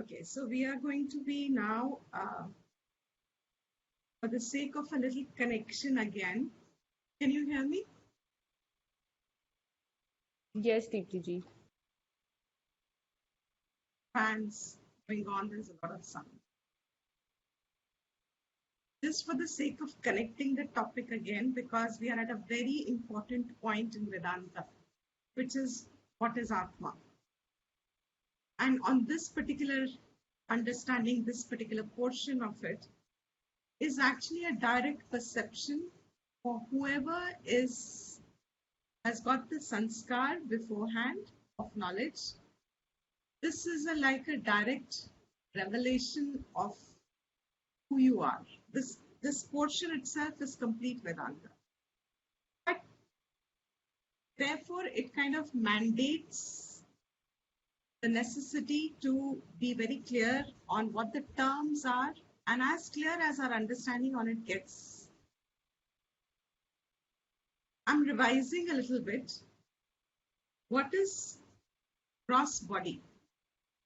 Okay, so we are going to be now, for the sake of a little connection again. Can you hear me? Yes, Deepti ji. Fans going on, there's a lot of sound. Just for the sake of connecting the topic again, because we are at a very important point in Vedanta, which is what is Atma. And on this particular understanding, this particular portion of it is actually a direct perception for whoever has got the sanskar beforehand of knowledge. This is like a direct revelation of who you are. This portion itself is complete Vedanta. But therefore, it kind of mandates the necessity to be very clear on what the terms are, and as clear as our understanding on it gets. I'm revising a little bit. What is gross body?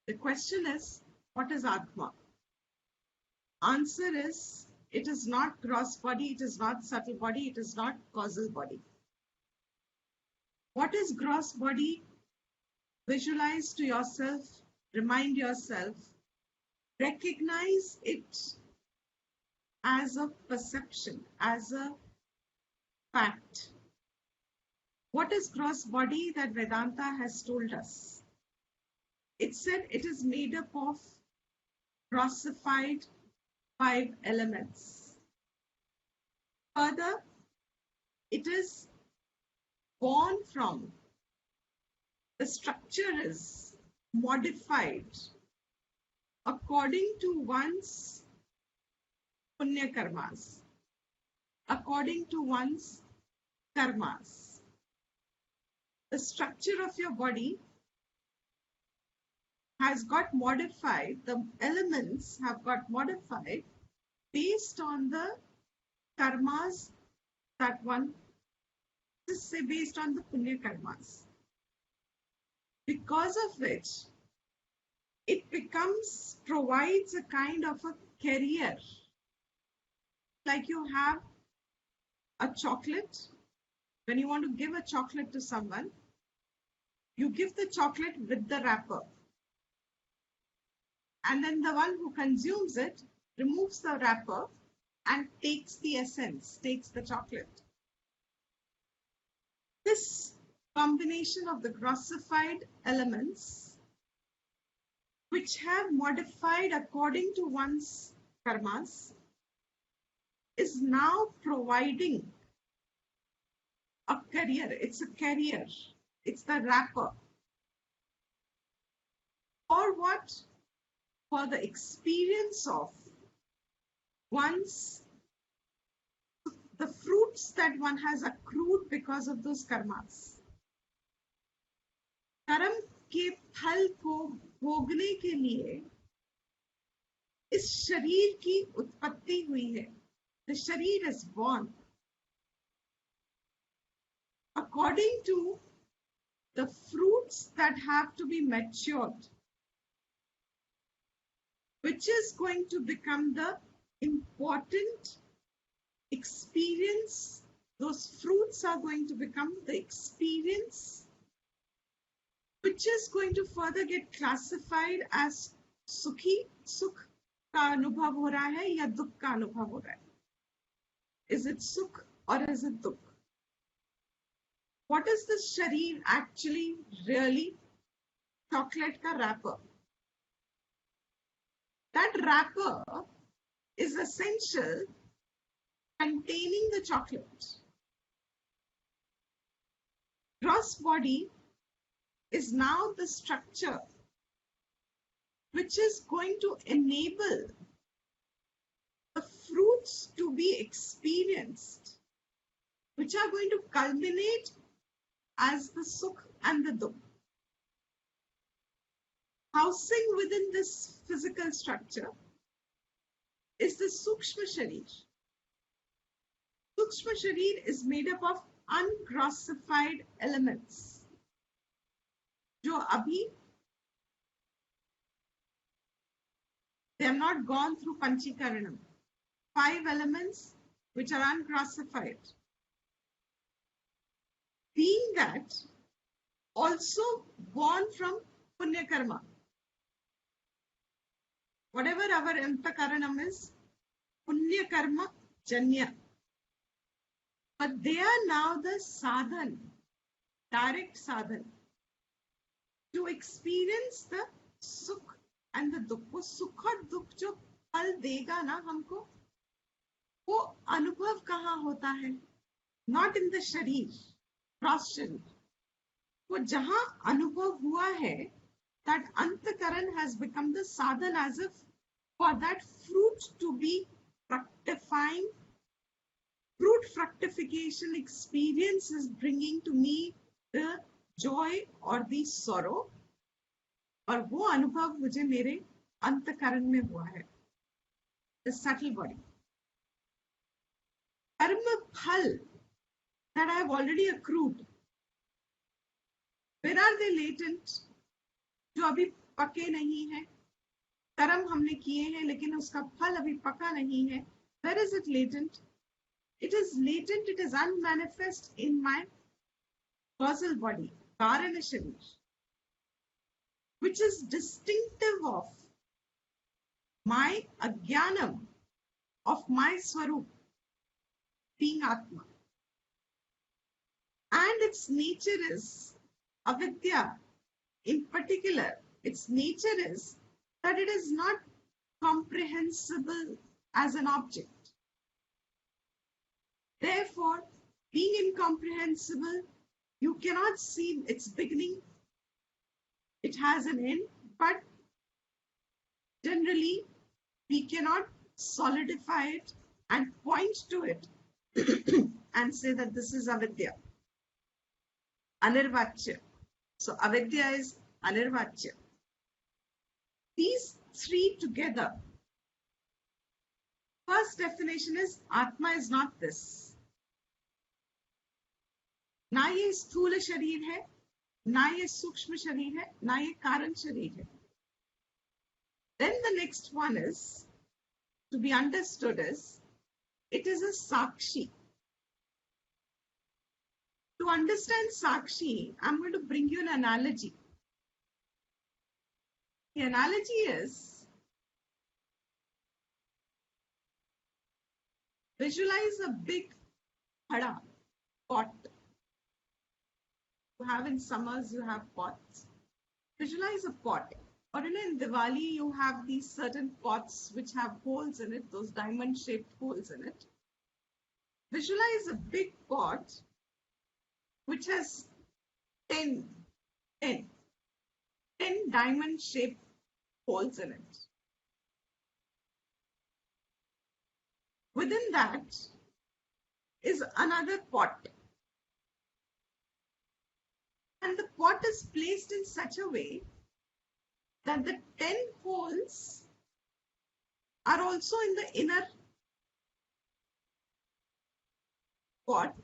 The question is, what is Atma? Answer is, it is not gross body, it is not subtle body, it is not causal body. What is gross body? Visualize to yourself, remind yourself, recognize it as a perception, as a fact. What is gross body that Vedanta has told us? It said it is made up of grossified 5 elements. Further, it is born from, the structure is modified according to one's punya karmas, according to one's karmas. The structure of your body has got modified, the elements have got modified based on the karmas that one, just say based on the punya karmas. Because of which it provides a kind of a carrier. Like you have a chocolate, when you want to give a chocolate to someone, you give the chocolate with the wrapper. And then the one who consumes it removes the wrapper and takes the essence, takes the chocolate. This combination of the grossified elements, which have modified according to one's karmas, is now providing a carrier. It's a carrier. It's the wrapper. For what? For the experience of one's, the fruits that one has accrued because of those karmas. कर्म के फल को भोगने के लिए इस शरीर की उत्पत्ति हुई है. The sharir is born according to the fruits that have to be matured, which is going to become the important experience. Those fruits are going to become the experience, which is going to further get classified as sukhi, sukh का अनुभव हो रहा है या दुख का अनुभव हो रहा है. Is it sukh or is it dukh? What is the sharir actually really? Chocolate ka wrapper. That wrapper is essential, containing the chocolate. Gross body is now the structure which is going to enable the fruits to be experienced, which are going to culminate as the sukh and the dukh. Housing within this physical structure is the Sukshma Sharir. Sukshma Sharir is made up of ungrossified elements, जो अभी They have not gone through Panchikaranam. 5 elements which are unclassified. Being that also born from Punya Karma. Whatever our Antakaranam is, Punya Karma Janya. But they are now the sadhan, direct sadhan, to experience the sukh and the dukh. वो सुख और दुख जो फल देगा ना हमको, वो अनुभव कहाँ होता है? Not in the शरीर, क्रॉस शरीर. वो जहाँ अनुभव हुआ है, that antakaran has become the sadhan as if for that fruit to be fructifying. Fruit fructification experience is bringing to me the joy or the sorrow. और वो अनुभव मुझे मेरे अंतकरण में हुआ है. The subtle body. Karma phal that I have already accrued. Where are they latent? जो अभी पके नहीं है. कर्म हमने किए हैं लेकिन उसका फल अभी पका नहीं है. Where is it latent? It is latent, it is unmanifest in my causal body, Karana Sharir, which is distinctive of my ajnanam, of my Swarup, being Atma. And its nature is avidya. In particular, its nature is that it is not comprehensible as an object. Therefore, being incomprehensible, you cannot see its beginning. It has an end, but generally, we cannot solidify it and point to it and say that this is avidya. Anirvachya. So, avidya is anirvachya. These three together. First definition is Atma is not this. ना ये स्थूल शरीर है, ना ये सूक्ष्म शरीर है, ना ये कारण शरीर है. Then the next one is to be understood as it is a Sakshi. To understand Sakshi, I'm going to bring you an analogy. The analogy is visualize a big hada, pot. You have in summers, you have pots. Visualize a pot. Or in Diwali, you have these certain pots which have holes in it, those diamond-shaped holes in it. Visualize a big pot which has 10 diamond-shaped holes in it. Within that is another pot. And the pot is placed in such a way that the 10 holes are also in the inner pot,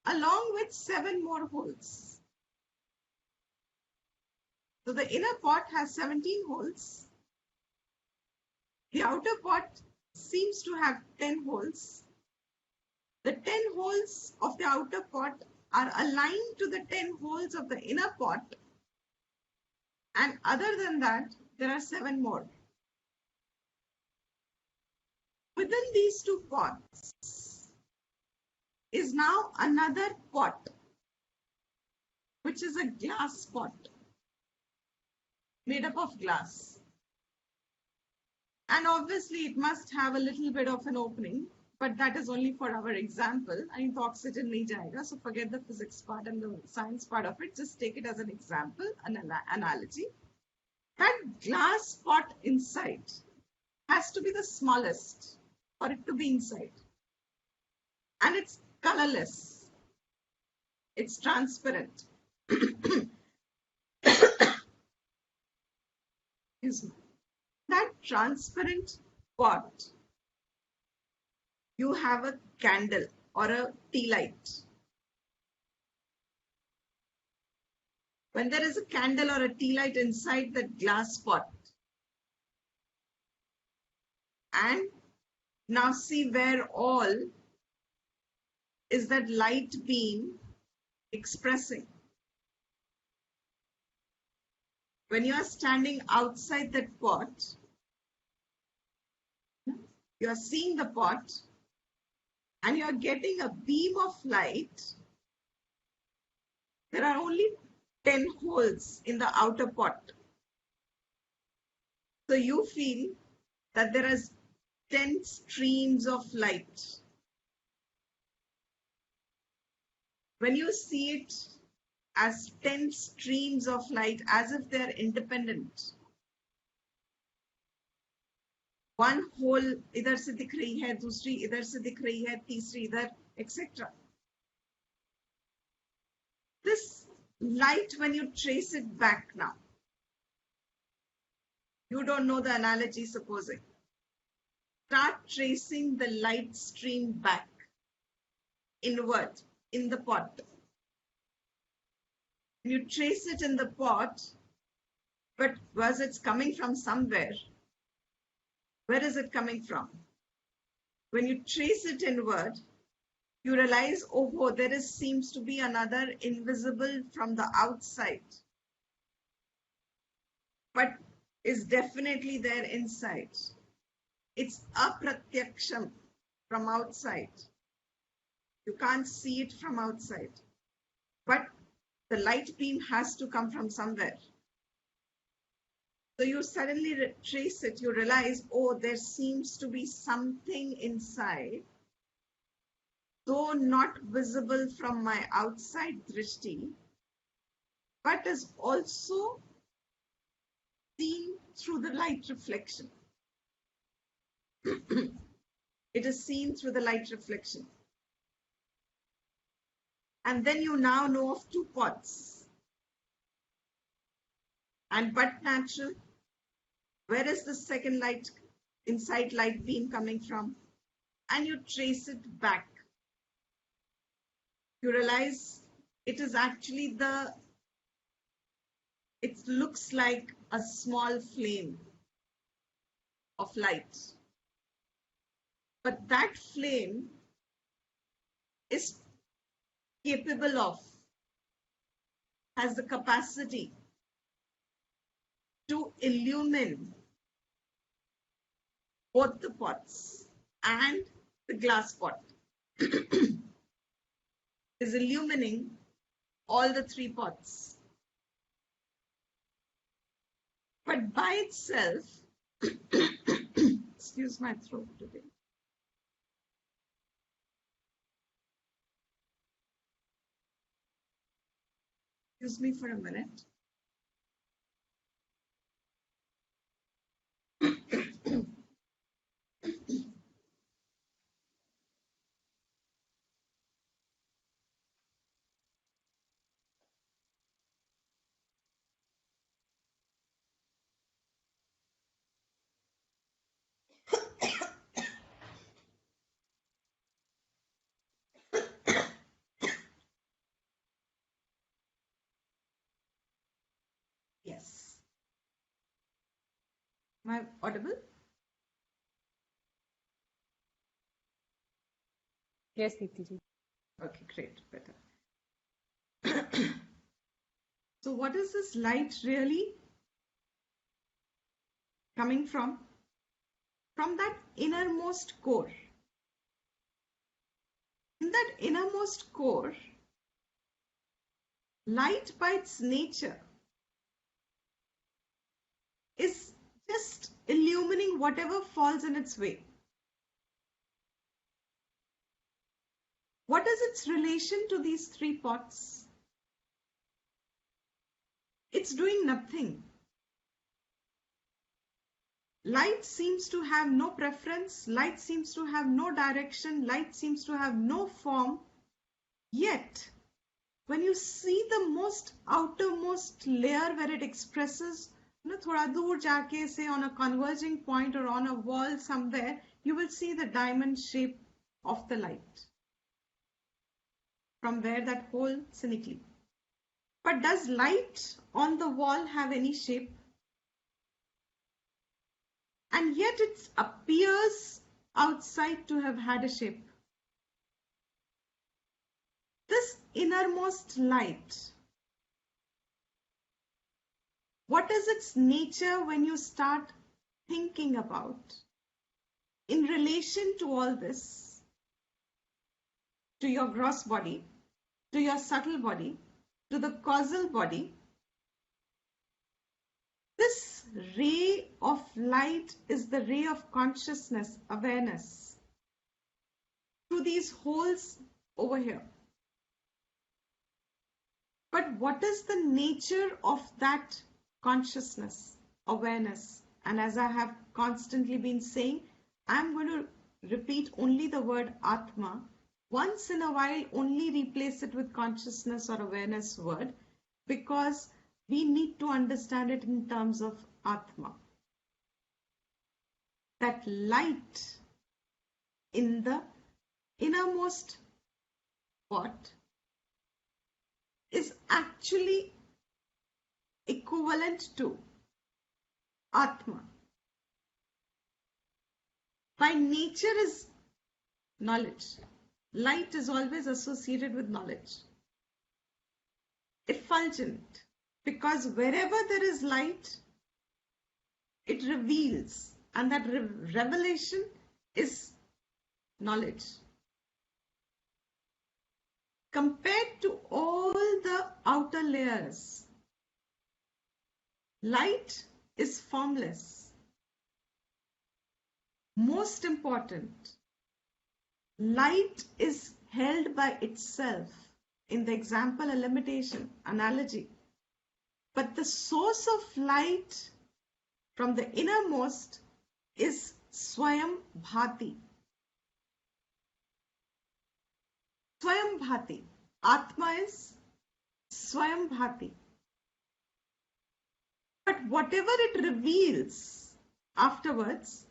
along with 7 more holes. So the inner pot has 17 holes. The outer pot seems to have 10 holes. The 10 holes of the outer pot are aligned to the 10 holes of the inner pot, and other than that, there are 7 more. Within these 2 pots is now another pot, which is a glass pot made up of glass. And obviously, it must have a little bit of an opening, but that is only for our example. I mean, the oxygen nahi jayega, so forget the physics part and the science part of it. Just take it as an example, an analogy. That glass pot inside has to be the smallest for it to be inside. And it's colorless. It's transparent. That transparent pot, you have a candle or a tea light. When there is a candle or a tea light inside that glass pot, And now see where all is that light beam expressing. When you are standing outside that pot, you are seeing the pot and you are getting a beam of light. There are only 10 holes in the outer pot. So you feel that there is 10 streams of light. When you see it as 10 streams of light, as if they're independent, one hole इधर से दिख रही है, दूसरी इधर से दिख रही है, तीसरी इधर, etc. This light, when you trace it back now, you don't know the analogy, supposing. Start tracing the light stream back, inward, in the pot. You trace it in the pot, but was it's coming from somewhere? Where is it coming from? When you trace it inward, you realize, oh, there seems to be another invisible from the outside, but is definitely there inside. It's aprathyaksham, from outside. You can't see it from outside, but the light beam has to come from somewhere. So you suddenly trace it, you realize, oh, there seems to be something inside, though not visible from my outside drishti, but is also seen through the light reflection. It is seen through the light reflection. And then you now know of two pots. And but natural, where is the second light, inside light beam coming from? And you trace it back. You realize it is actually it looks like a small flame of light. But that flame is capable of, has the capacity to illumine both the pots and the glass pot. Is illumining all the three pots. But by itself, excuse my throat today. Excuse me for a minute. Yes. Am I audible? Yes, Deepti. Okay, great, better. So what is this light really coming from? From that innermost core. In that innermost core, light by its nature is just illumining whatever falls in its way. What is its relation to these three pots? It's doing nothing. Light seems to have no preference, light seems to have no direction, light seems to have no form. Yet, when you see the most outermost layer where it expresses, thoda dur jaake say on a converging point or on a wall somewhere, you will see the diamond shape of the light. From where that whole cynically. But does light on the wall have any shape? and yet it appears outside to have had a shape. This innermost light, what is its nature when you start thinking about in relation to all this, to your gross body, to your subtle body, to the causal body? This ray of light is the ray of consciousness, awareness, through these holes over here. But what is the nature of that consciousness, awareness? And as I have constantly been saying, I'm going to repeat only the word Atma. Once in a while, only replace it with consciousness or awareness word, because we need to understand it in terms of Atma. That light in the innermost part is actually equivalent to Atma. By nature is knowledge. Light is always associated with knowledge. Effulgent, because wherever there is light, it reveals, and that revelation is knowledge. Compared to all the outer layers, light is formless. Most important, light is held by itself. In the example, a limitation, analogy. But the source of light from the innermost is Swayam Bhati. Swayam Bhati. Atma is Swayam Bhati. But whatever it reveals afterwards,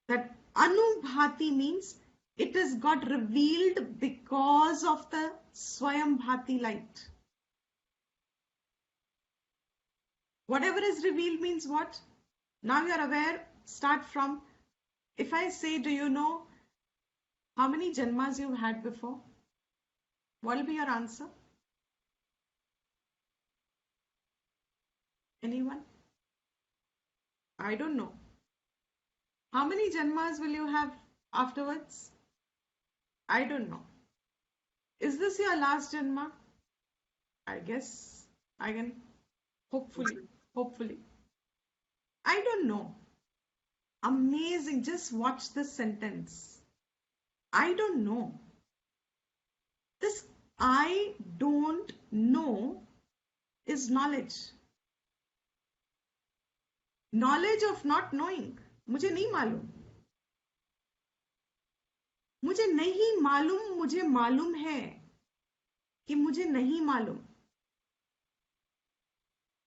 that Anubhati means it has got revealed because of the Swayam Bhati light. Whatever is revealed means what? Now you are aware, start from, if I say, do you know how many janmas you've had before? What will be your answer? Anyone? I don't know. How many janmas will you have afterwards? I don't know. Is this your last janma? I guess I can, hopefully. I don't know. Amazing. Just watch this sentence. I don't know. This I don't know is knowledge. Knowledge of not knowing. मुझे नहीं मालूम. मुझे नहीं मालूम, मुझे मालूम है कि मुझे नहीं मालूम.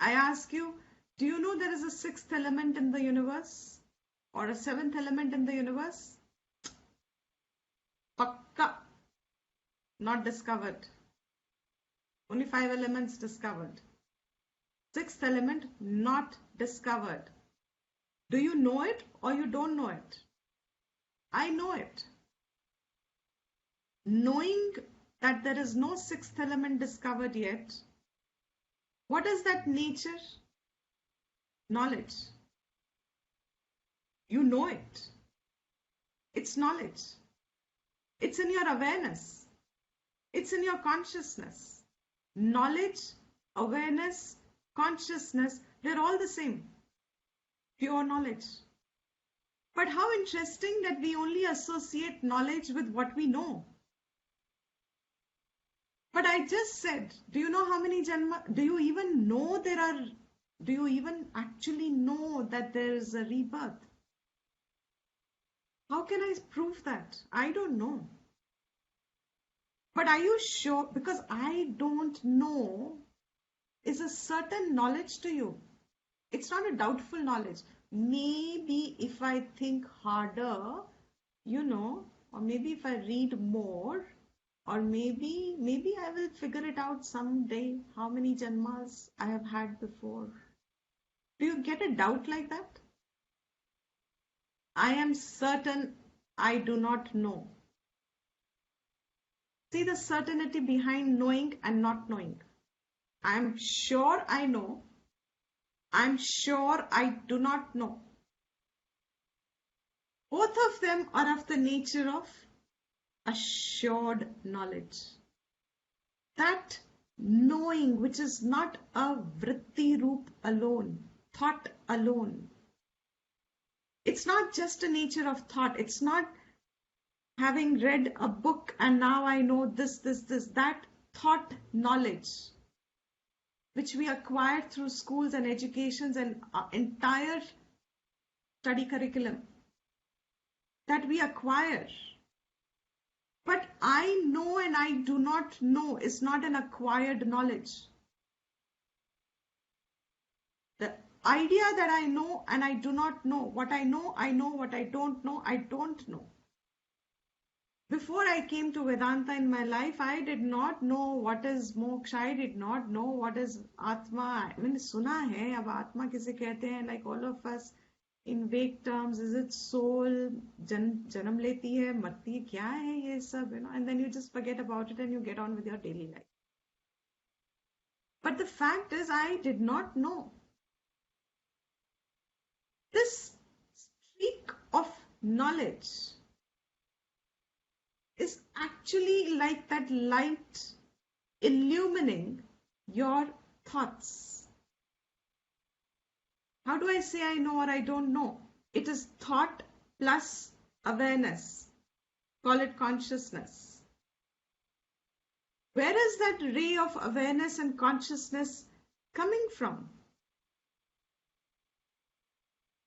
I ask you, do you know there is a sixth element in the universe? Or a seventh element in the universe? Pakka. Not discovered. Only 5 elements discovered. Sixth element not discovered. Do you know it or you don't know it? I know it. Knowing that there is no sixth element discovered yet, what is that nature? Knowledge. You know it. It's knowledge. It's in your awareness. It's in your consciousness. Knowledge, awareness, consciousness, they're all the same. Pure knowledge. But how interesting that we only associate knowledge with what we know. But I just said, do you know how many janma? Do you even know do you even actually know that there is a rebirth? How can I prove that? I don't know. But are you sure? Because I don't know is a certain knowledge to you. It's not a doubtful knowledge. Maybe if I think harder, or maybe if I read more, or maybe I will figure it out someday, how many janmas I have had before. Do you get a doubt like that? I am certain I do not know. See the certainty behind knowing and not knowing. I'm sure I know. I'm sure I do not know. Both of them are of the nature of assured knowledge. That knowing which is not a vritti roop alone, thought alone. It's not just a nature of thought. It's not having read a book and now I know this. That thought knowledge which we acquire through schools and educations and entire study curriculum that we acquire. But I know and I do not know is not an acquired knowledge. The idea that I know and I do not know, what I know, what I don't know. Before I came to Vedanta in my life, I did not know what is moksha. I did not know what is Atma. मैंने सुना है अब आत्मा किसे कहते हैं, like all of us in vague terms, is it soul, जन्म लेती है, मरती है, क्या है ये सब, and then you just forget about it and you get on with your daily life. But the fact is, I did not know. This streak of knowledge is actually like that light illumining your thoughts. How do I say I know or I don't know? It is thought plus awareness. Call it consciousness. Where is that ray of awareness and consciousness coming from?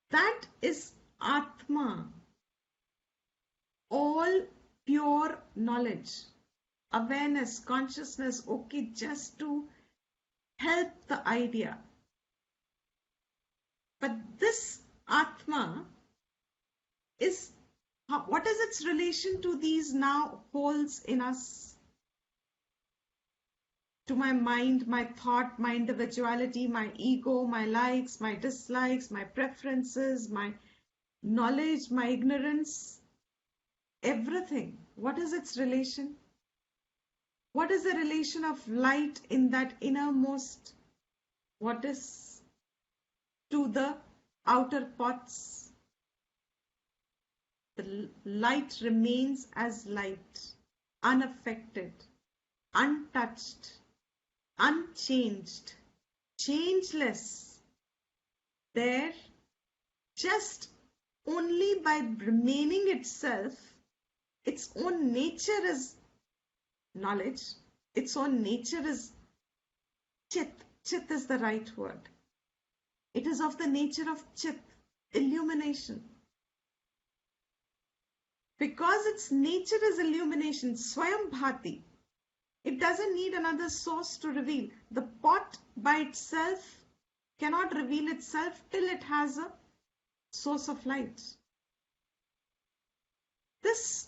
That is Atma. All pure knowledge, awareness, consciousness, okay, just to help the idea. But this Atma is, what is its relation to these now holes in us? To my mind, my thought, my individuality, my ego, my likes, my dislikes, my preferences, my knowledge, my ignorance, everything. What is its relation? What is the relation of light in that innermost? What is to the outer pots? The light remains as light, unaffected, untouched, unchanged, changeless. There, just only by remaining itself, its own nature is knowledge, its own nature is chit. Chit is the right word. It is of the nature of chit, illumination. Because its nature is illumination, swayam bhati, it doesn't need another source to reveal. The pot by itself cannot reveal itself till it has a source of light. This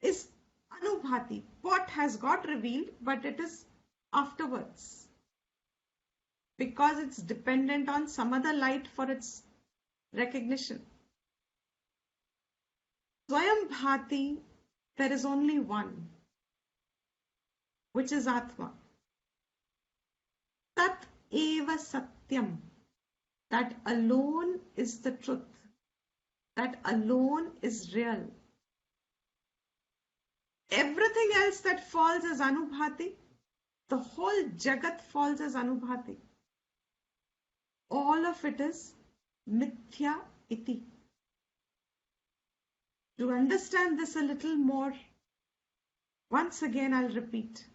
is anubhati. Pot has got revealed, but it is afterwards. Because it's dependent on some other light for its recognition. Swayam bhati, there is only one, which is Atma. Tat eva satyam. That alone is the truth. That alone is real. Everything else that falls as anubhati, the whole jagat falls as anubhati. All of it is mithya iti. To understand this a little more, once again I'll repeat.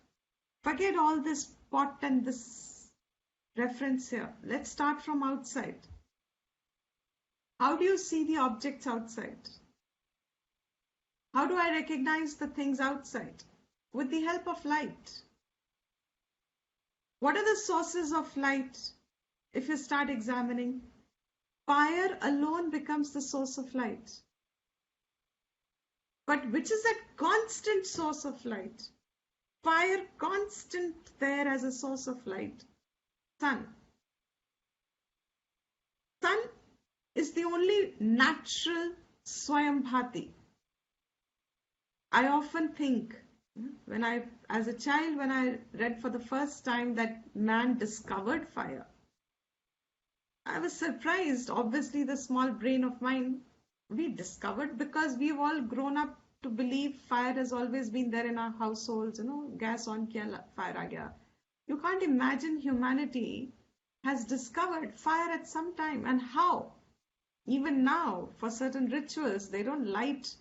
Forget all this pot and this reference here. Let's start from outside. How do you see the objects outside? How do I recognize the things outside? With the help of light. What are the sources of light? If you start examining, fire alone becomes the source of light. But which is that constant source of light? Fire constant there as a source of light. Sun. Sun is the only natural Swayambhati. I often think, as a child, when I read for the first time that man discovered fire, I was surprised. Obviously, the small brain of mine, we discovered because we've all grown up to believe fire has always been there in our households. Gas on kiya, fire aa gaya. You can't imagine humanity has discovered fire at some time, and how. Even now, for certain rituals, they don't light.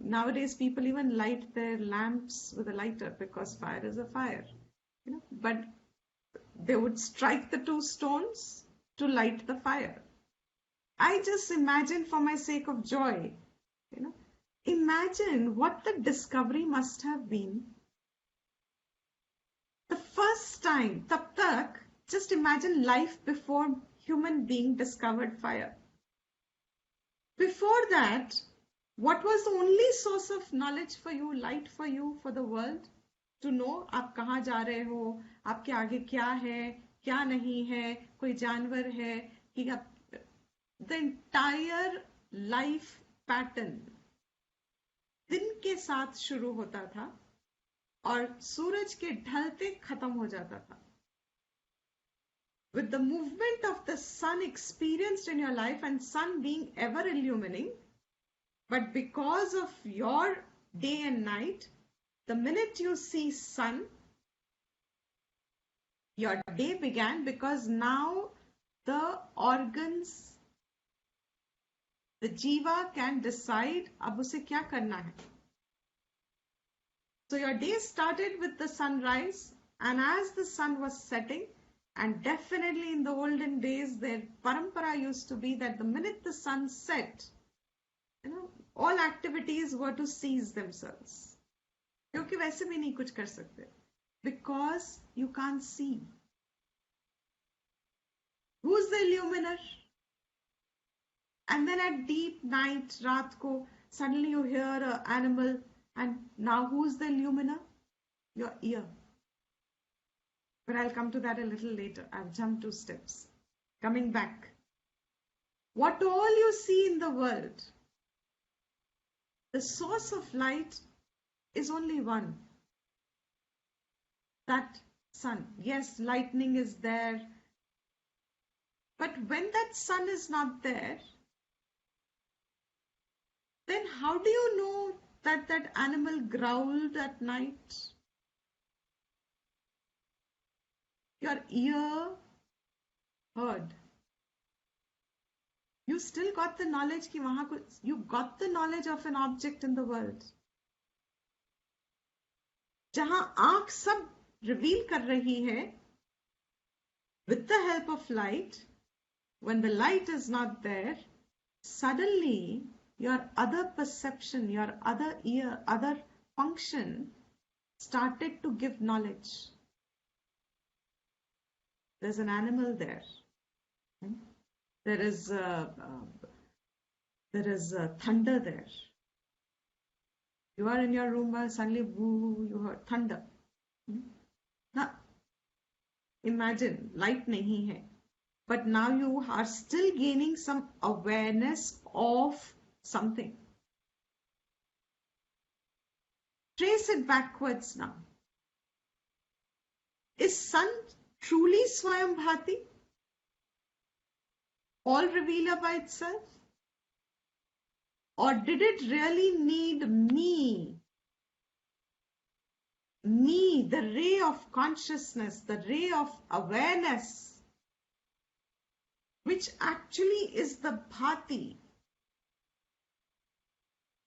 Nowadays, people even light their lamps with a lighter because fire is a fire. But they would strike the two stones to light the fire. I just imagine, for my sake of joy, imagine what the discovery must have been. The first time, tab tak, just imagine life before human being discovered fire. Before that, what was the only source of knowledge for you, light for you, for the world? To know आप कहाँ जा रहे हो, आपके आगे क्या है, क्या नहीं है, कोई जानवर है, कि आप, the entire life pattern दिन के साथ शुरू होता था और सूरज के ढलते खत्म हो जाता था. With the movement of the sun experienced in your life and sun being ever illumining, but because of your day and night, the minute you see sun, your day began, because now the organs, the jiva can decide अब उसे क्या करना है. So your day started with the sunrise, and as the sun was setting, and definitely in the olden days, their parampara used to be that the minute the sun set, all activities were to cease themselves. क्योंकि वैसे भी नहीं कुछ कर सकते. Because you can't see. Who's the illuminer? And then at deep night, raat ko, suddenly you hear an animal, and now who's the illuminer? Your ear. But I'll come to that a little later. I've jumped 2 steps. Coming back. What all you see in the world, the source of light is only one. That sun. Yes, lightning is there. But when that sun is not there, then how do you know that that animal growled at night? Your ear heard. You still got the knowledge कि वहाँ कुछ, you got the knowledge of an object in the world. जहाँ आँख सब reveal कर रही है, with the help of light, when the light is not there, suddenly your other perception, your other ear, other function started to give knowledge. There's an animal there. There is thunder there. You are in your room and suddenly woo, you heard thunder. Now, imagine, light nahi hai. But now you are still gaining some awareness of something. Trace it backwards now. Is sun truly Swayambhati? All revealer by itself? Or did it really need me? Me, the ray of consciousness, the ray of awareness, which actually is the bhati.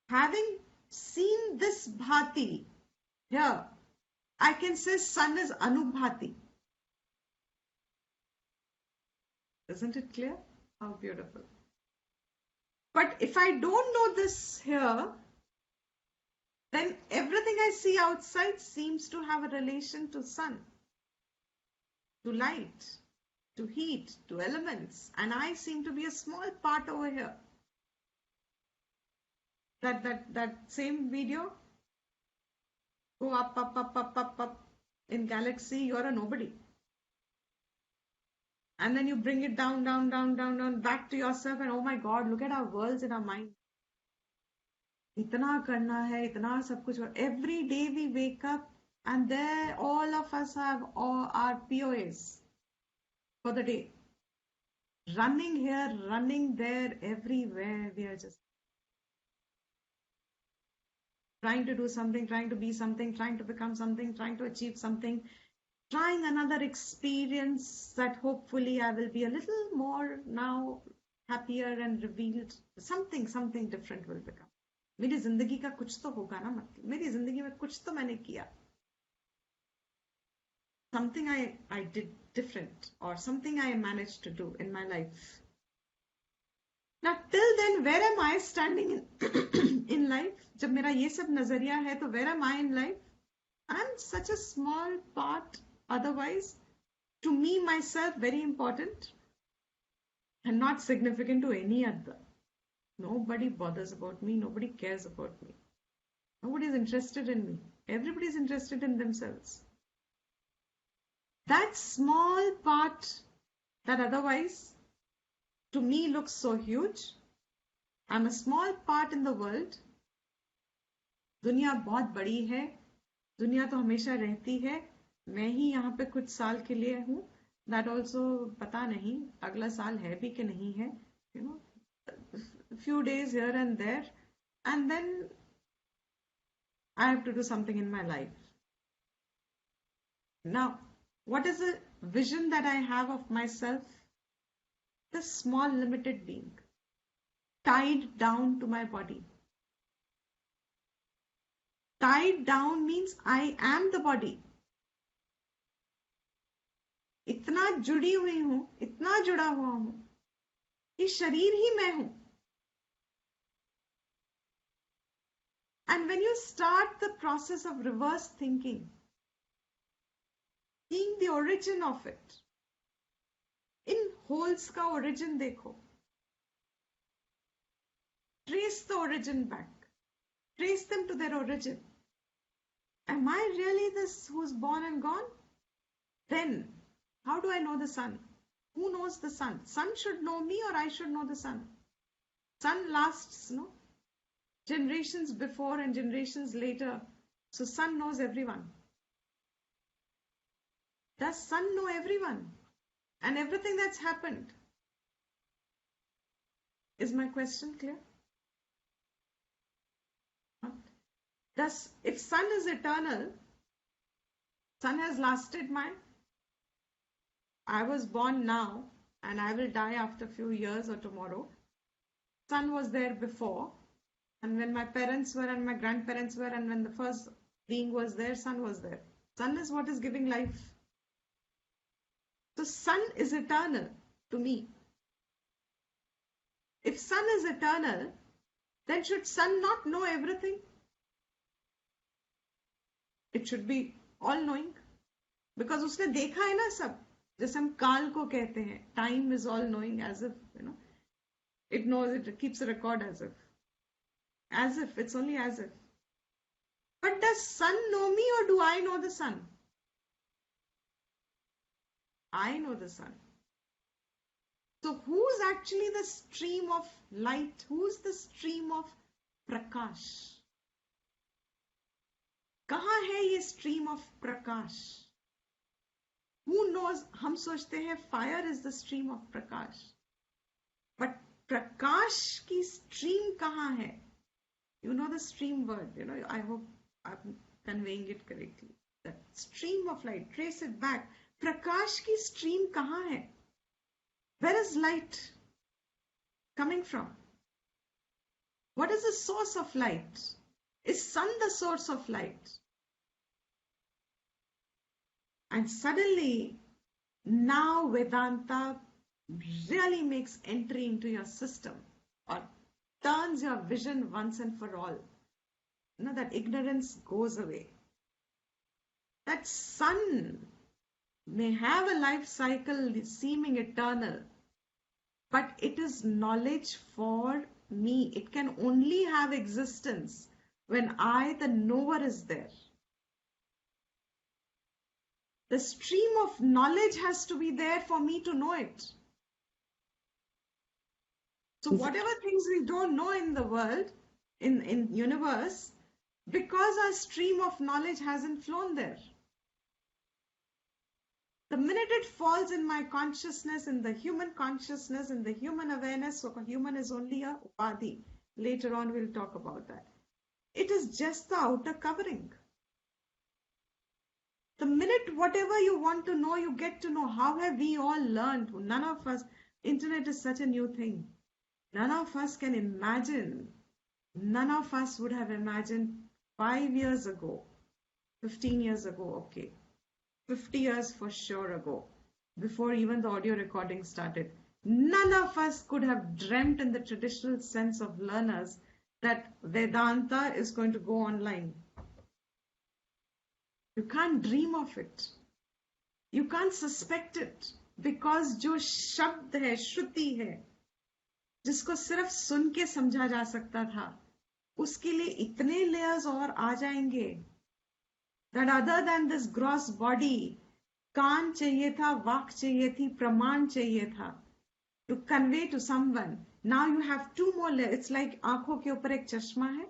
Having seen this bhati, here, I can say sun is anubhati. Isn't it clear? How beautiful. But if I don't know this here, then everything I see outside seems to have a relation to sun, to light, to heat, to elements, and I seem to be a small part over here. That same video, go up in galaxy, you're a nobody. And then you bring it down, down, down, down, down, back to yourself, and oh my God, look at our worlds in our mind. इतना करना है, इतना सब कुछ. Every day we wake up, and there all of us have all our POAs for the day. Running here, running there, everywhere. We are just trying to do something, trying to be something, trying to become something, trying to achieve something, trying another experience that hopefully I will be a little more now happier and revealed. Something different will become. मेरी जिंदगी का कुछ तो होगा ना, मतलब मेरी जिंदगी में कुछ तो मैंने किया. Something I did different, or something I managed to do in my life. Now till then, where am I standing in life? जब मेरा ये सब नजरिया है, तो where am I in life? I'm such a small part. Otherwise, to me, myself, very important and not significant to any other. Nobody bothers about me. Nobody cares about me. Nobody is interested in me. Everybody is interested in themselves. That small part that otherwise to me looks so huge. I'm a small part in the world. दुनिया बहुत बड़ी है. दुनिया तो हमेशा रहती है. मैं ही यहाँ पे कुछ साल के लिए हूँ. That also पता नहीं अगला साल है भी कि नहीं है. You know, a few days here and there, and then I have to do something in my life. Now, what is the vision that I have of myself? This small limited being, tied down to my body. Tied down means I am the body. इतना जुड़ी हुई हूं, इतना जुड़ा हुआ हूं कि शरीर ही मैं हूं. And when you start the process of reverse thinking, seeing the origin of it, in holes का origin देखो, trace the origin back, trace them to their origin. Am I really this who's born and gone? Then, how do I know the sun? Who knows the sun? Sun should know me, or I should know the sun. Sun lasts, no? Generations before and generations later. So sun knows everyone. Does sun know everyone? And everything that's happened? Is my question clear? If sun is eternal, sun has lasted I was born now and I will die after a few years or tomorrow. Sun was there before, and when my parents were and my grandparents were, and when the first being was there, sun was there. Sun is what is giving life. So sun is eternal to me. If sun is eternal, then should sun not know everything? It should be all knowing, because उसने देखा है ना सब. जैसे हम काल को कहते हैं, time is all knowing, as if, you know, it knows, it keeps a record as if it's only as if. But does sun know me, or do I know the sun? I know the sun. So who's actually the stream of light? Who's the stream of prakash? कहाँ है ये stream of prakash? Who knows? हम सोचते हैं fire is the stream of prakash. But prakash की stream कहाँ है? You know the stream word, you know, I hope I'm conveying it correctly. That stream of light, trace it back. Prakash की stream कहाँ है? Where is light coming from? What is the source of light? Is sun the source of light? And suddenly, now Vedanta really makes entry into your system, or turns your vision once and for all. You know, that ignorance goes away. That sun may have a life cycle seeming eternal, but it is knowledge for me. It can only have existence when I, the knower, is there. The stream of knowledge has to be there for me to know it. So whatever things we don't know in the world, in universe, because our stream of knowledge hasn't flown there. The minute it falls in my consciousness, in the human consciousness, in the human awareness, so human is only a upadhi. Later on we'll talk about that. It is just the outer covering. The minute whatever you want to know, you get to know. How have we all learned? None of us, internet is such a new thing. None of us can imagine. None of us would have imagined 5 years ago, 15 years ago, okay, 50 years for sure ago, before even the audio recording started. None of us could have dreamt in the traditional sense of learners that Vedanta is going to go online. You can't dream of it. You can't suspect it, because जो शब्द है, श्रुति है, जिसको सिर्फ सुन के समझा जा सकता था, उसके लिए इतने लेयर्स और आ जाएंगे that other than this gross body, कान चाहिए था, वाक चाहिए थी, प्रमाण चाहिए था to convey to someone. Now you have two more layers. It's like आंखों के ऊपर एक चश्मा है.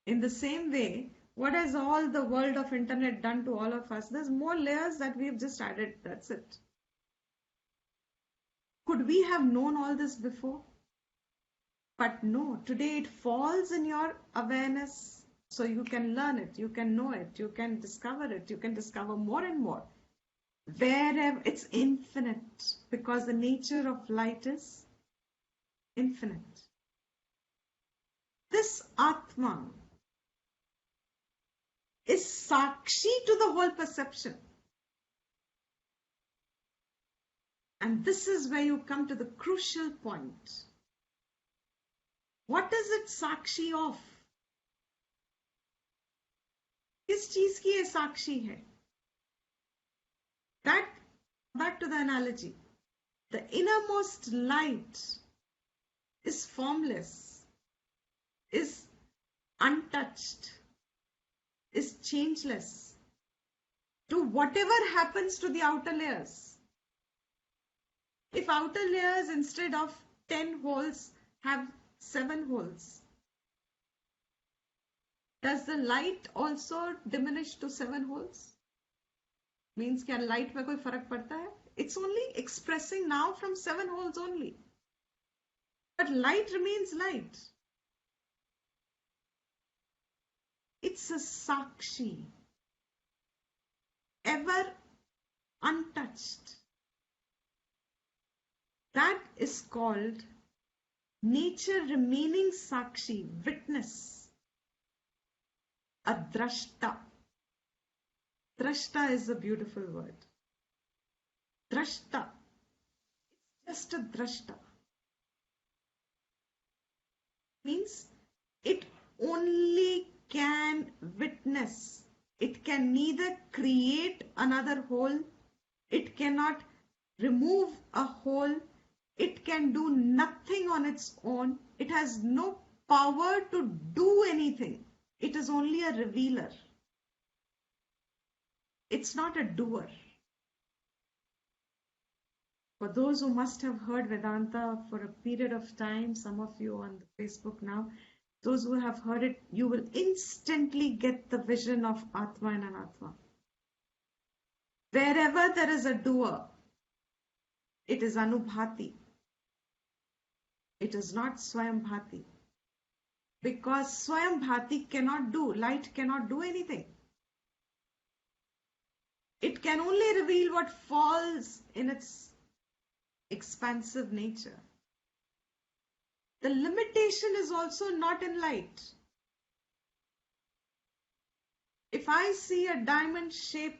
In the same way, what has all the world of internet done to all of us? There's more layers that we've just added. That's it. Could we have known all this before? But no, today it falls in your awareness. So you can learn it, you can know it, you can discover it, you can discover more and more. Wherever it's infinite, because the nature of light is infinite. This Atma is Sakshi to the whole perception. And this is where you come to the crucial point. What is it Sakshi of? किस चीज की ये साक्षी है? That, back to the analogy, the innermost light is formless, is untouched, is changeless to whatever happens to the outer layers. If outer layers instead of 10 holes have 7 holes, does the light also diminish to 7 holes? Means क्या light में कोई फर्क पड़ता है? It's only expressing now from 7 holes only. But light remains light. It's a Sakshi, ever untouched. That is called nature remaining Sakshi, witness. A drashta. Drashta is a beautiful word. Drashta. It's just a drashta. Means it only can witness. It can neither create another whole, it cannot remove a whole, it can do nothing on its own, it has no power to do anything. It is only a revealer. It's not a doer. For those who must have heard Vedanta for a period of time, some of you on the Facebook now, those who have heard it, you will instantly get the vision of Atma and Anatma. Wherever there is a doer, it is Anubhati. It is not Swayambhati. Because Swayambhati cannot do, light cannot do anything. It can only reveal what falls in its expansive nature. The limitation is also not in light. If I see a diamond shape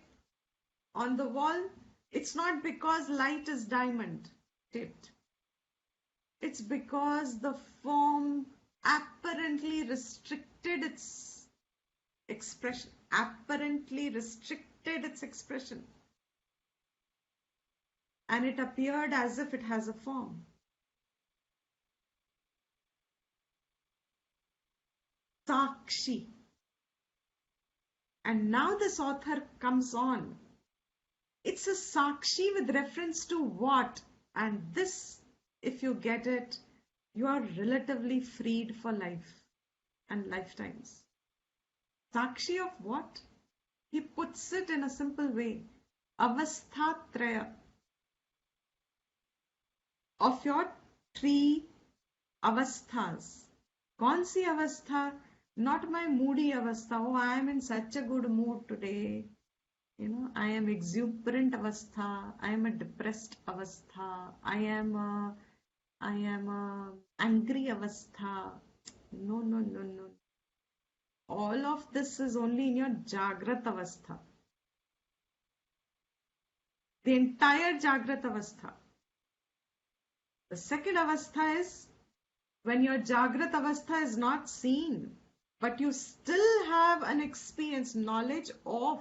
on the wall, it's not because light is diamond shaped. It's because the form apparently restricted its expression. And it appeared as if it has a form. Sakshi. And now this author comes on It's a Sakshi with reference to what? And this, if you get it, you are relatively freed for life and lifetimes. Sakshi of what? He puts it in a simple way. Avasthatraya. Of your three avasthas. कौन सी अवस्था? Not my moody avastha. Oh, I am in such a good mood today. I am exuberant avastha. I am a depressed avastha. I am a angry avastha. No, no, no, no. All of this is only in your Jagrat avastha. The entire Jagrat avastha. The second avastha is when your Jagrat avastha is not seen, but you still have an experience, knowledge of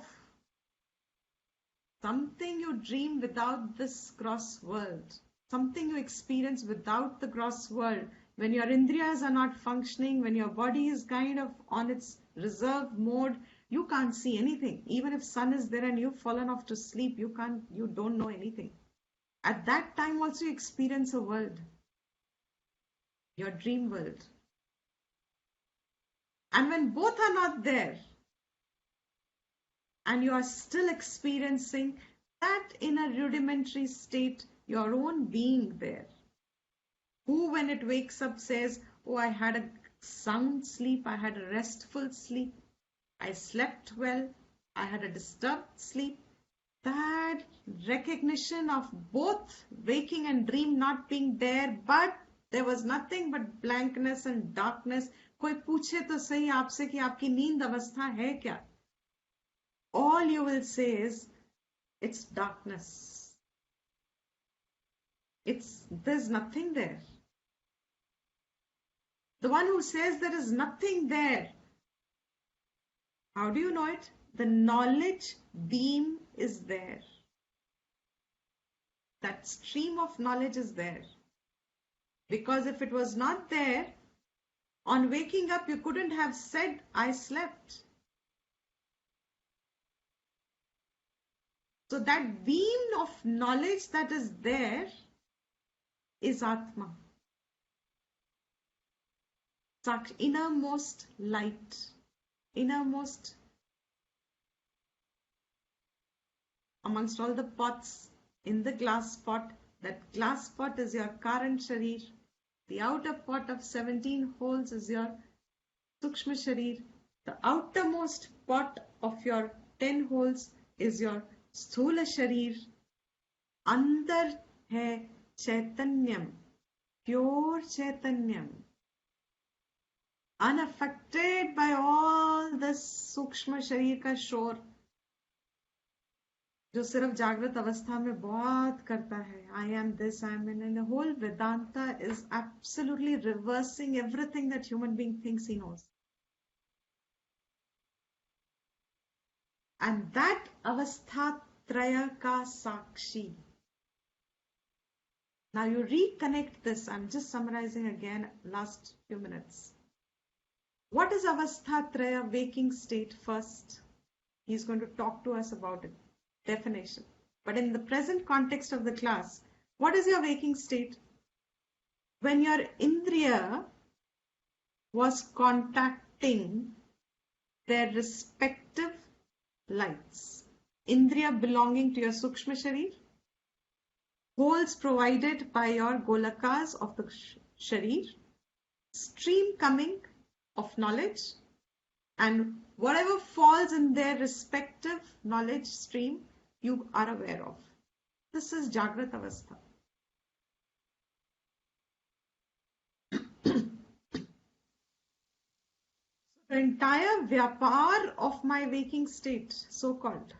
something you dream without this gross world, something you experience without the gross world. When your indriyas are not functioning, when your body is kind of on its reserve mode, you can't see anything. Even if sun is there and you've fallen off to sleep, you don't know anything. At that time also you experience a world, your dream world. And when both are not there, and you are still experiencing that in a rudimentary state, your own being there, who when it wakes up says, oh, I had a sound sleep, I had a restful sleep, I slept well, I had a disturbed sleep. That recognition of both waking and dream not being there, but there was nothing but blankness and darkness. कोई पूछे तो सही आपसे कि आपकी नींद अवस्था है क्या? All you will say is, it's darkness. There's nothing there. The one who says there is nothing there, how do you know it? The knowledge beam is there. That stream of knowledge is there. Because if it was not there, on waking up you couldn't have said, I slept. So that beam of knowledge that is there is Atma. Sakshi, innermost light, innermost amongst all the pots in the glass pot. That glass pot is your current sharir. The outer pot of 17 holes is your Sukshma sharir. The outermost pot of your 10 holes is your Sthula sharir. Andar hai Chaitanyam, pure Chaitanyam, unaffected by all this Sukshma sharir ka shor, जो सिर्फ जागृत अवस्था में बहुत करता है. I am this, I am in. And the whole Vedanta is absolutely reversing everything that human being thinks he knows. And that avastha traya ka sakshi. Now you reconnect this. I'm just summarizing again last few minutes. What is avastha traya, waking state first? He's going to talk to us about it. Definition. But in the present context of the class, what is your waking state? When your indriya was contacting their respective lights. Indriya belonging to your Sukshma sharir, holes provided by your golakas of the sharir, stream coming of knowledge, and whatever falls in their respective knowledge stream, you are aware of. This is Jagrat Avastha. The entire vyapar of my waking state, so-called,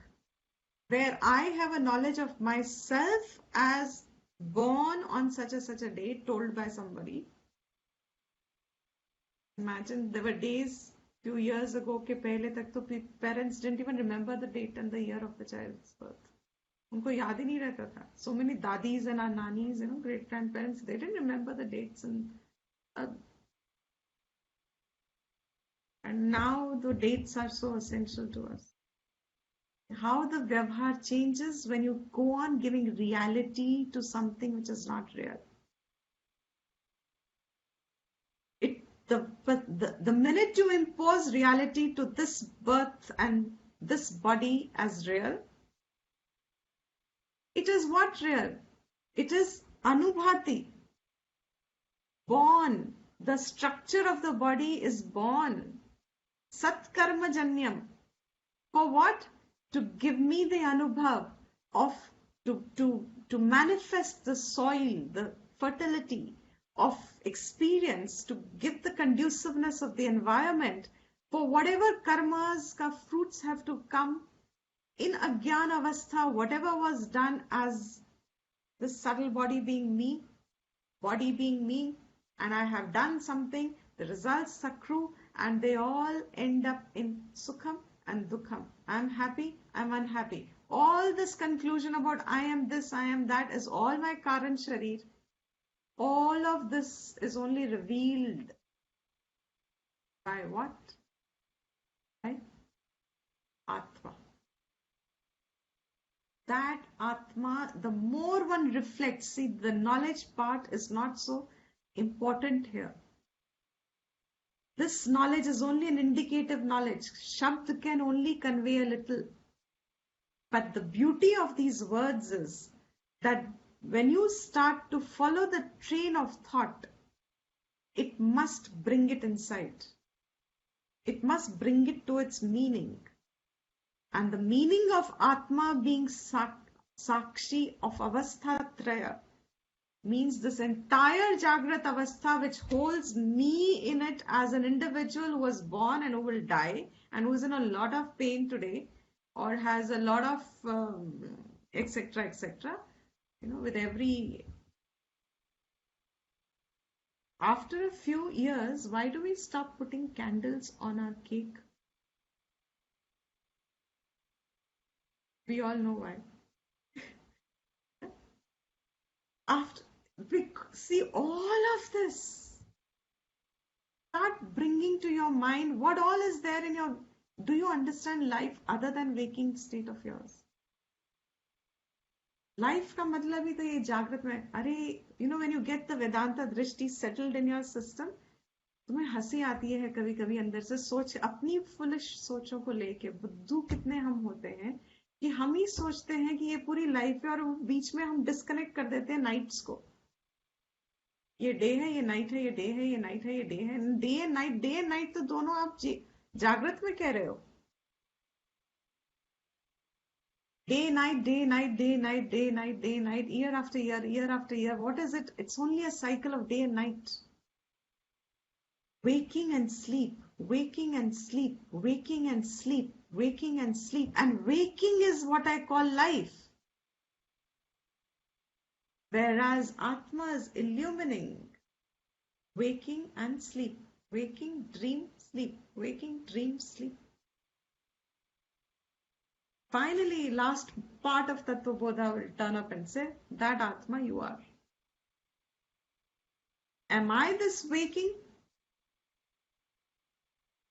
where I have a knowledge of myself as born on such a date, told by somebody. Imagine there were days few years ago के पहले तक तो parents didn't even remember the date and the year of the child's birth. उनको याद ही नहीं रहता था. So many dadis and our nannies, great grandparents, they didn't remember the dates and now the dates are so essential to us. how the vyavhar changes when you go on giving reality to something which is not real. The minute you impose reality to this birth and this body as real, it is what real? It is anubhati, born. The structure of the body is born. Satkarma janyam. For what? To give me the anubhav of to manifest the soil, the fertility of experience, to give the conduciveness of the environment for whatever karmas ka fruits have to come in ajnana avastha, whatever was done as the subtle body being me, and I have done something, the results accrue and they all end up in sukham and dukham. I'm happy, I'm unhappy. All this conclusion about I am this, I am that is all my current sharir. All of this is only revealed by what? By Atma. That Atma, the more one reflects, see, the knowledge part is not so important here. This knowledge is only an indicative knowledge. Shabd can only convey a little. But the beauty of these words is that when you start to follow the train of thought, it must bring it inside. It must bring it to its meaning. And the meaning of Atma being Sakshi of Avastha Traya means this entire Jagrat Avastha, which holds me in it as an individual who was born and who will die and who is in a lot of pain today or has a lot of etc. etc. With every... After a few years, why do we stop putting candles on our cake? We all know why. After see all of this, start bringing to your mind what all is there in your... Do you understand life other than waking state of yours? Life का मतलब ही तो ये जागृत में, अरे when you get the Vedanta drishti settled in your system, तुम्हें हंसी आती है कभी कभी अंदर से सोच, अपनी फुलिश सोचों को लेके बुद्धू कितने हम होते हैं कि हम ही सोचते हैं कि ये पूरी लाइफ है और बीच में हम डिस्कनेक्ट कर देते हैं नाइट्स को. ये डे है, ये नाइट है, ये डे है, ये नाइट है, ये डे है. डे एंड नाइट तो दोनों आप जागृत में कह रहे हो. Day, night, day, night, day, night, day, night, day, night, year after year, year after year. What is it? It's only a cycle of day and night. Waking and sleep, waking and sleep, waking and sleep, waking and sleep. And waking is what I call life. Whereas Atma is illumining waking and sleep, waking, dream, sleep, waking, dream, sleep. Finally, last part of Tattva Bodha will turn up and say, that Atma you are. Am I this waking?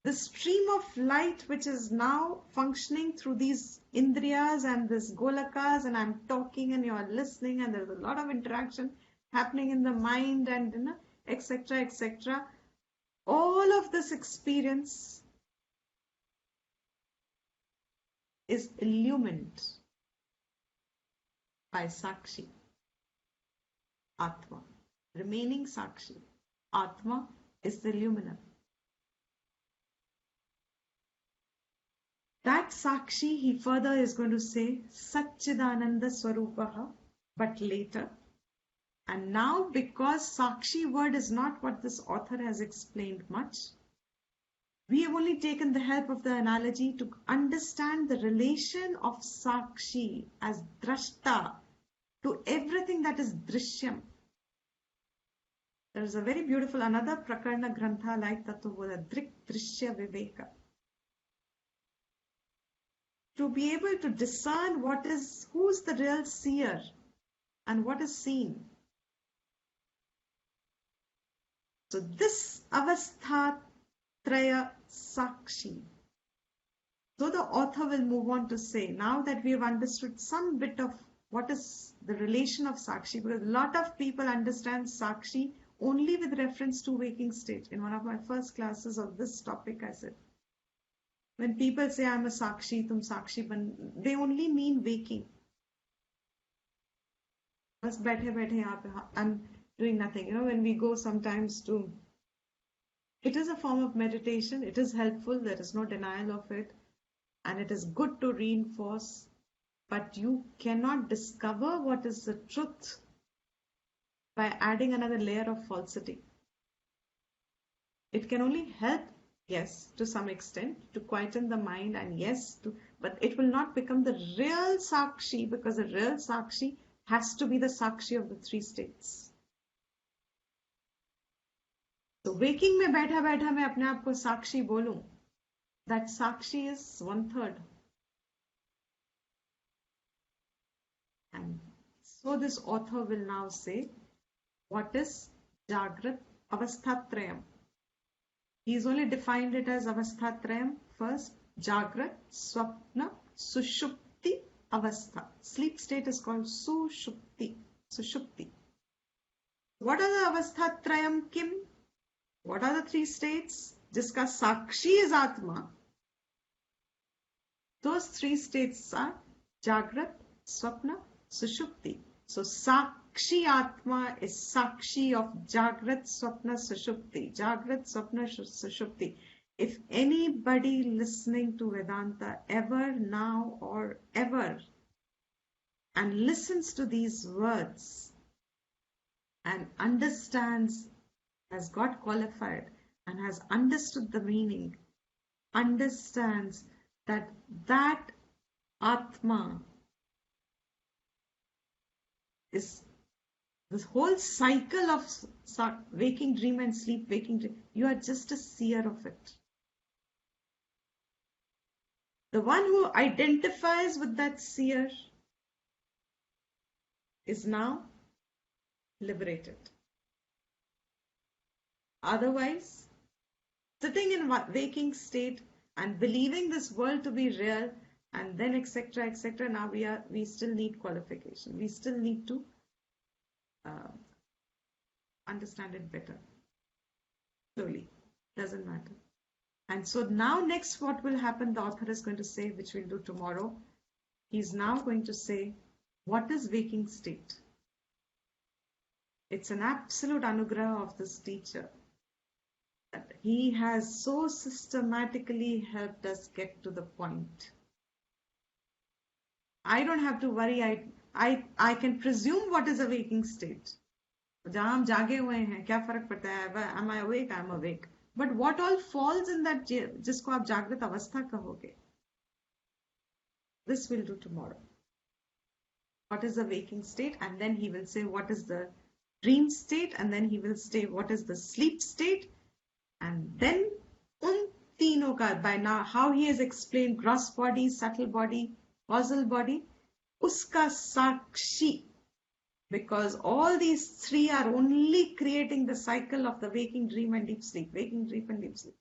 The stream of light which is now functioning through these indriyas and this golakas, and I'm talking and you're listening and there's a lot of interaction happening in the mind and etc. etc. All of this experience is illumined by Sakshi, Atma, remaining Sakshi. Atma is the illuminer. That Sakshi, he further is going to say, Satchidananda Swarupaha, but later. And now, because Sakshi word is not what this author has explained much, we have only taken the help of the analogy to understand the relation of Sakshi as Drashta to everything that is Drishyam. There is a very beautiful another Prakarna Grantha like Tattva Bodha, Drik Drishya Viveka. To be able to discern who's the real seer and what is seen. So this avastha traya sakshi. So the author will move on to say, now that we have understood some bit of what is the relation of Sakshi, because a lot of people understand Sakshi only with reference to waking state. In one of my first classes of this topic, I said, when people say I'm a Sakshi, tum Sakshi ban, they only mean waking. बस बैठे बैठे यहाँ पे I'm doing nothing. You know, when we go sometimes to, it is a form of meditation. It is helpful. There is no denial of it. And it is good to reinforce. But you cannot discover what is the truth by adding another layer of falsity. It can only help, yes, to some extent, to quieten the mind, and yes, but it will not become the real Sakshi, because the real Sakshi has to be the Sakshi of the three states. So waking में बैठा बैठा मैं अपने आप को साक्षी बोलूं, that Sakshi is 1/3. And so this author will now say, what is Jagrat Avasthatrayam? He's only defined it as Avasthatrayam first. Jagrat, Swapna, Sushupti, Avastha. Sleep state is called Sushupti. Sushupti. What are the Avasthatrayam, Kim? What are the three states? Jiska Sakshi is Atma. Those three states are Jagrat, Swapna, Sushupti. So Sakshi Atma is Sakshi of Jagrat, Swapna, Sushupti. Jagrat, Swapna, Sushupti. If anybody listening to Vedanta ever now or ever and listens to these words and understands, has got qualified and has understood the meaning, understands that Atma is this whole cycle of waking dream and sleep, waking dream. You are just a seer of it. The one who identifies with that seer is now liberated. Otherwise, sitting in waking state and believing this world to be real, and then etc., etc., now we still need qualification. We still need to understand it better. Slowly. Doesn't matter. And so now next what will happen, the author is going to say, which we'll do tomorrow. He's now going to say, what is waking state? It's an absolute anugraha of this teacher. He has so systematically helped us get to the point. I don't have to worry. I can presume what is a waking state. जहाँ हम जागे हुए हैं, क्या फर्क पड़ता है? Am I awake? I'm awake. But what all falls in that, जिसको आप जागृत अवस्था कहोगे? This we'll do tomorrow. What is the waking state? And then he will say what is the dream state, and then he will say what is the sleep state, and then उन तीनों का, by now how he has explained gross body, subtle body, causal body, uska sakshi, because all these three are only creating the cycle of the waking dream and deep sleep, waking dream and deep sleep.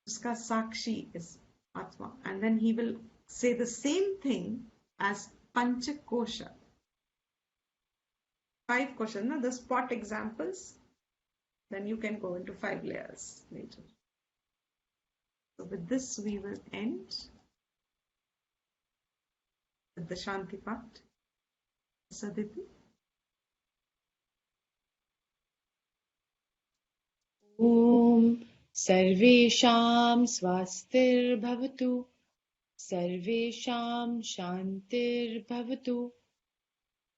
Uska sakshi is Atma, and then he will say the same thing as pancha kosha. 5 kosha, no? The spot examples. Then you can go into 5 layers later. So with this we will end with the Shanti part. Saditi. Om Sarvesham Swastir Sarvesham Shantir Bhavatu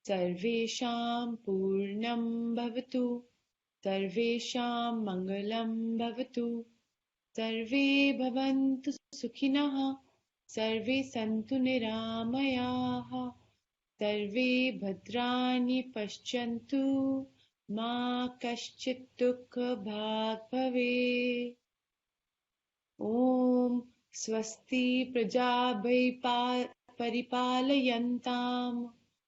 Sarvesham Purnam Bhavatu Sarvesham Mangalam Bhavatu Sarve Bhavantu Sukhinah Sarve Santu Niramayaha Sarve Bhadrani Paschantu Ma Kaschit Dukha Bhag Bhave. Om Swasti Prajabhai Paripalayantam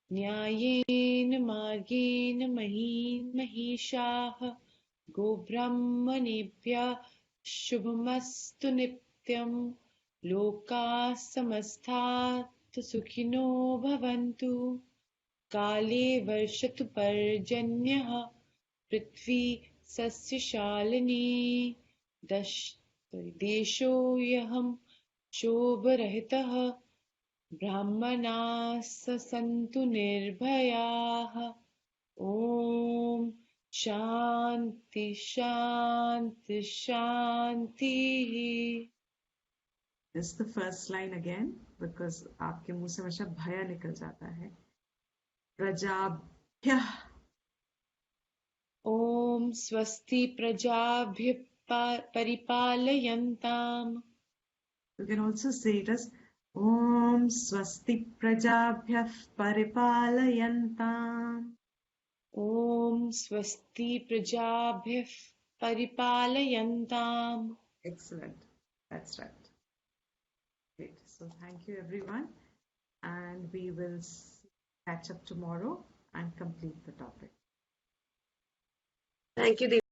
Nyayena Margena Mahishaha Go Brahmanebhya Shubhamastu Nityam लोकाः समस्ताः सुखिनो भवन्तु काले वर्षतु पर्जन्यः पृथ्वी सस्यशालिनी देशोऽयं क्षोभरहितः ब्राह्मणाः सन्तु निर्भयाः ॐ शान्ति शान्ति शान्तिः. This is the first line again because आपके मुंह से हमेशा भय निकल जाता है. प्रजाभ्यः. ॐ स्वस्ति प्रजाभ्यः परिपालयन्ताम्. You can also say it as Om Swasti Prajabhyah Paripalayantam. ॐ स्वस्ति प्रजाभ्यः परिपालयन्ताम्. Excellent. That's right. Great. So thank you everyone, and we will catch up tomorrow and complete the topic. Thank you, Devi.